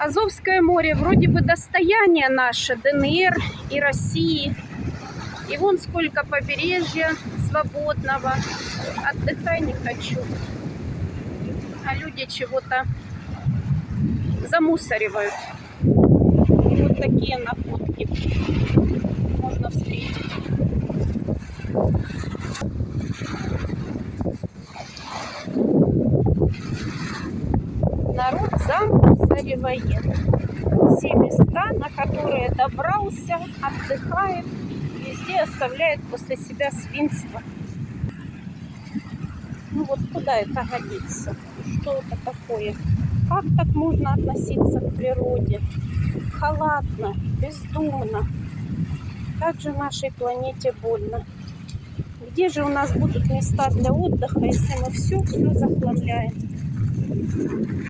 Азовское море вроде бы достояние наше, ДНР и России. И вон сколько побережья свободного. Отдыхай не хочу. А люди чего-то замусоривают. И вот такие находки можно встретить. Народ замусоривает. Все места, на которые добрался, отдыхает, везде оставляет после себя свинство. Ну вот куда это годится? Что это такое? Как так можно относиться к природе? Халатно, бездумно. Как же нашей планете больно. Где же у нас будут места для отдыха, если мы все захламляем?